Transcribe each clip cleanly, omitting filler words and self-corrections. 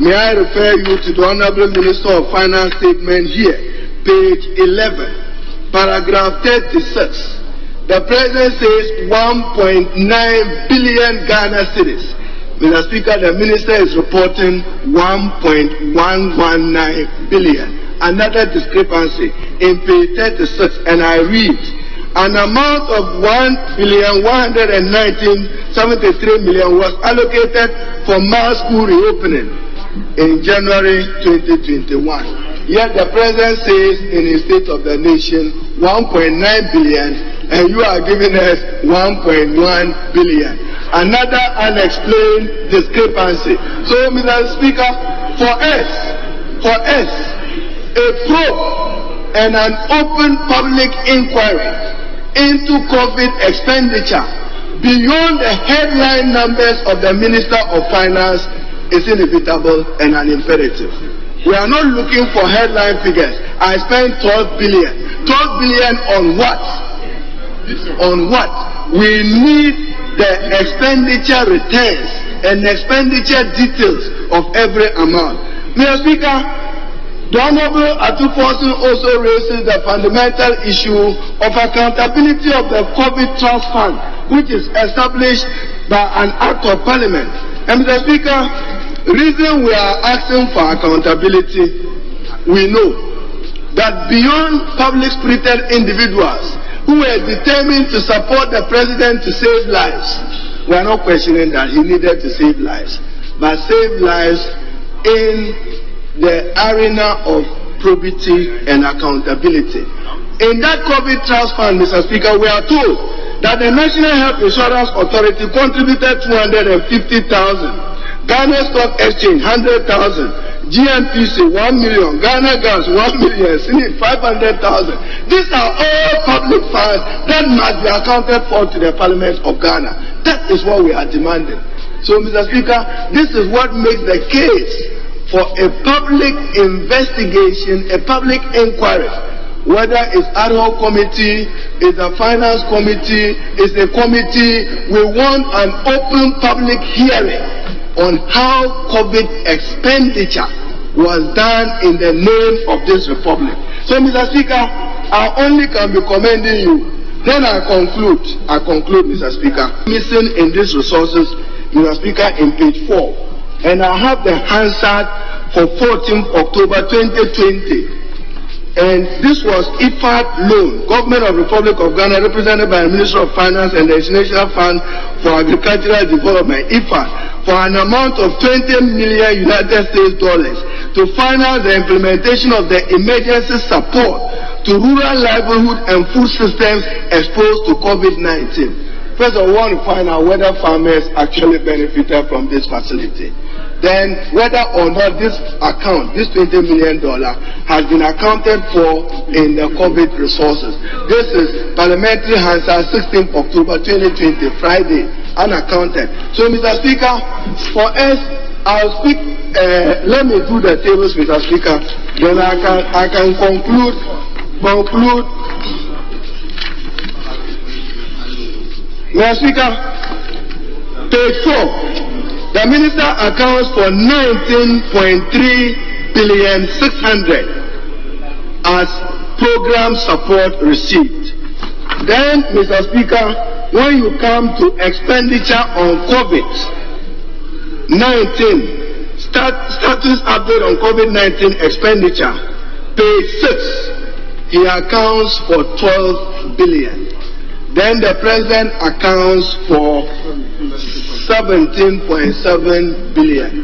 May I refer you to the Honorable Minister of Finance statement here, page 11, paragraph 36. The President says 1.9 billion Ghana cedis. Mr. Speaker, the Minister is reporting 1.119 billion. Another discrepancy in page 36, and I read, an amount of 1,119,73,000,000 was allocated for mass school reopening in January 2021. Yet the President says in his State of the Nation 1.9 billion, and you are giving us 1.1 billion. Another unexplained discrepancy. So, Mr. Speaker, for us, a probe and an open public inquiry into COVID expenditure beyond the headline numbers of the Minister of Finance is inevitable and an imperative. We are not looking for headline figures. I spent 12 billion. 12 billion on what? On what? We need the expenditure returns and expenditure details of every amount. Mr. Speaker, the Honorable AKUFO-ADDO also raises the fundamental issue of accountability of the COVID Trust Fund, which is established by an Act of Parliament. And Mr. Speaker, reason we are asking for accountability, we know that beyond public-spirited individuals who were determined to support the President to save lives, we are not questioning that he needed to save lives, but save lives in the arena of probity and accountability. In that COVID Trust Fund, Mr. Speaker, we are told that the National Health Insurance Authority contributed 250,000, Ghana Stock Exchange 100,000, GNPC 1 million, Ghana Gas 1 million, CNIT 500,000. These are all public funds that must be accounted for to the Parliament of Ghana. That is what we are demanding. So, Mr. Speaker, this is what makes the case for a public investigation, a public inquiry, whether it's ad hoc committee, it's a finance committee, it's a committee. We want an open public hearing on how COVID expenditure was done in the name of this republic. So, Mr. Speaker, I only can be commending you. Then I conclude, Mr. Speaker. Missing in these resources, Mr. Speaker, in page 4. And I have the Hansard for 14th October 2020. And this was IFAD loan, Government of Republic of Ghana, represented by the Minister of Finance and the International Fund for Agricultural Development, IFAD, for an amount of $20 million United States to finance the implementation of the emergency support to rural livelihood and food systems exposed to COVID-19. First of all, we want to find out whether farmers actually benefited from this facility. Then whether or not this account, this $20 million, has been accounted for in the COVID resources. This is Parliamentary Hansard 16th October 2020, Friday, unaccounted. So, Mr. Speaker, for us, I'll speak, let me do the tables, Mr. Speaker, then I can conclude. Mr. Speaker, page 4. The Minister accounts for 19.3 billion 600 as program support received. Then, Mr. Speaker, when you come to expenditure on COVID-19, status update on COVID-19 expenditure, page 6, he accounts for 12 billion. Then the President accounts for 17.7 billion.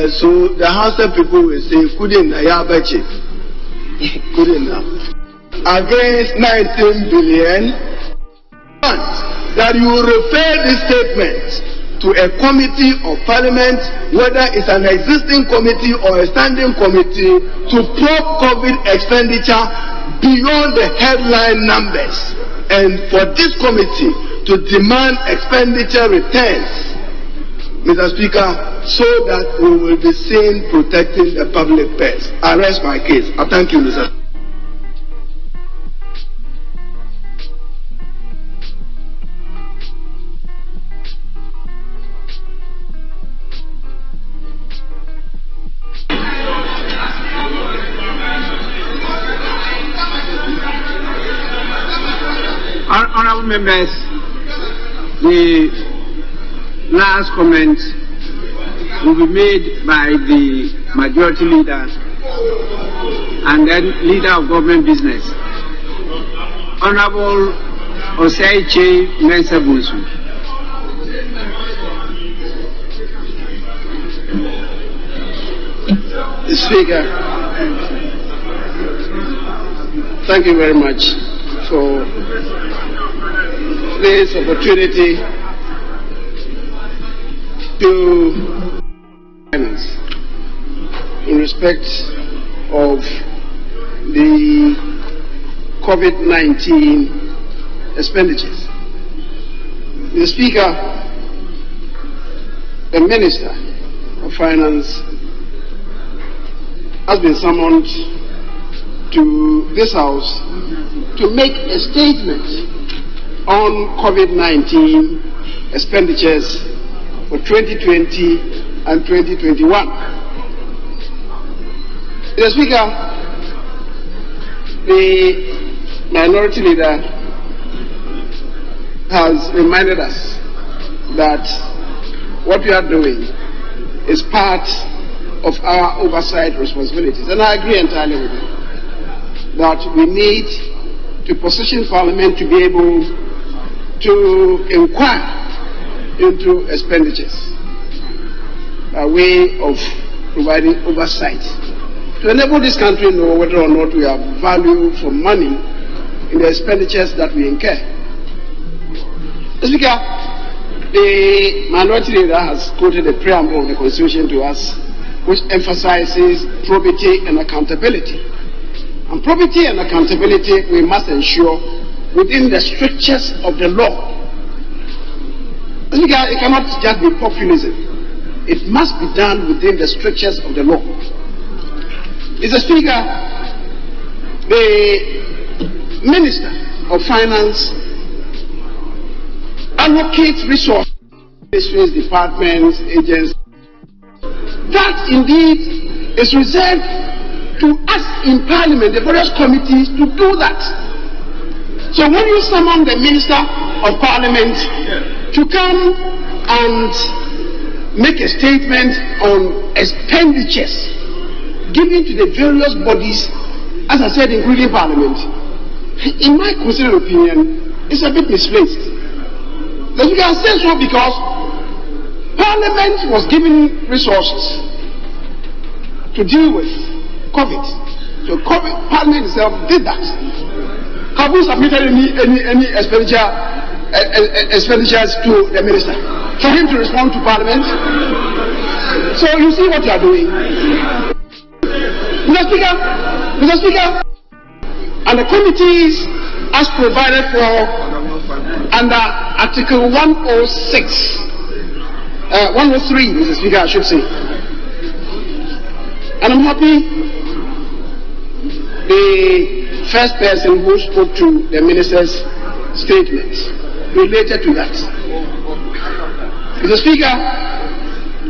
So the House of people will say, couldn't against 19 billion, that you refer this statement to a committee of Parliament, whether it's an existing committee or a standing committee, to probe COVID expenditure beyond the headline numbers, and for this committee to demand expenditure returns, Mr. Speaker, so that we will be seen protecting the public purse. I rest my case. I thank you, Mr. members, the last comment will be made by the majority leader and then leader of government business, Honorable Osei Mensah Bunsu. Speaker, thank you very much for this opportunity to finance in respect of the COVID-19 expenditures. The Speaker, the Minister of Finance has been summoned to this House to make a statement on COVID-19 expenditures for 2020 and 2021. Mr. Speaker, the Minority Leader has reminded us that what we are doing is part of our oversight responsibilities, and I agree entirely with him that we need to position Parliament to be able to inquire into expenditures by way of providing oversight to enable this country to know whether or not we have value for money in the expenditures that we incur. Mr. Speaker, the Minority Leader has quoted the preamble of the Constitution to us, which emphasizes probity and accountability. And probity and accountability we must ensure within the strictures of the law. Mr. Speaker, it cannot just be populism. It must be done within the strictures of the law. Mr. Speaker, the Minister of Finance allocates resources to ministries, departments, agencies. That indeed is reserved to us in Parliament, the various committees, to do that. So when you summon the Minister of Parliament to come and make a statement on expenditures given to the various bodies, as I said, including Parliament, in my considered opinion, it's a bit misplaced. But you can say so because Parliament was given resources to deal with COVID. So Parliament itself did that. Have we submitted any expenditures to the Minister for him to respond to Parliament? So you see what you are doing. Mr. Speaker, and the committees as provided for under Article 106, 103, Mr. Speaker, I should say. And I'm happy the first person who spoke to the Minister's statement related to that. Mr. Speaker,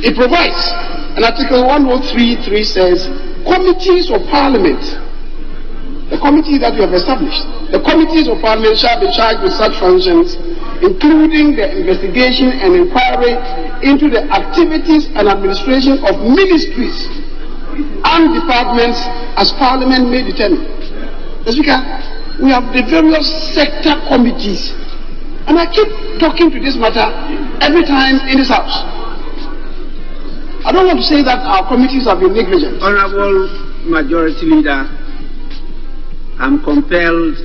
it provides, and Article 103.3 says, committees of Parliament, the committee that we have established, the committees of Parliament shall be charged with such functions, including the investigation and inquiry into the activities and administration of ministries and departments as Parliament may determine. Mr. Speaker, we have the various sector committees, and I keep talking to this matter every time in this House. I don't want to say that our committees have been negligent. Honorable Majority Leader, I'm compelled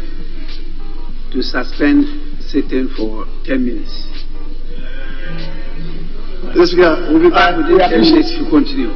to suspend sitting for 10 minutes. Mr. Speaker, we'll be back with 10 minutes to continue.